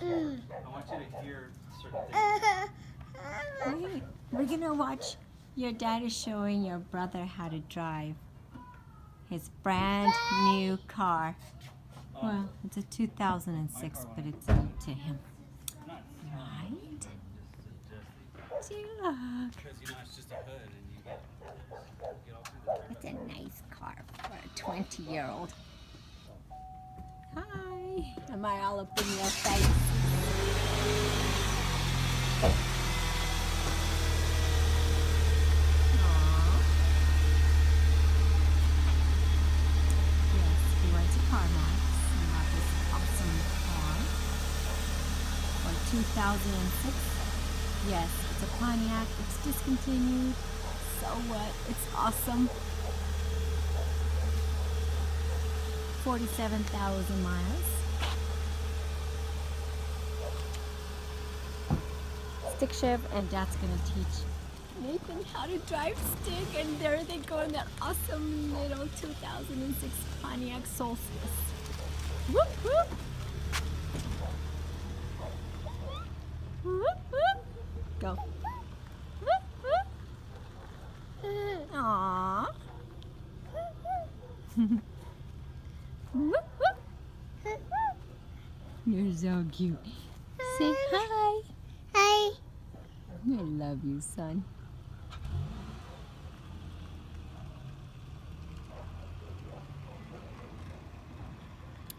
I want you to hear certain things. We're gonna watch. Your dad is showing your brother how to drive his brand new car. Well, it's a 2006, but it's new to him. Right? Do you look? Because it's just a hood and you get all through the It's a nice car for a 20-year-old. Hi. Am I all up in your face? Car 2006. Yes, it's a Pontiac. It's discontinued. So what? It's awesome. 47,000 miles. Stick shift, and Dad's gonna teach Nathan how to drive stick, and there they go in that awesome little 2006 Pontiac Solstice. Whoop whoop! Whoop whoop! Go. Whoop whoop! Aww. Whoop whoop! You're so cute. Say hi. Hi. I love you, son.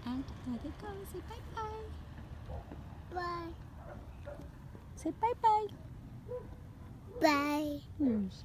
And there they go. Say bye-bye. Bye. Say bye-bye. Bye. Yes.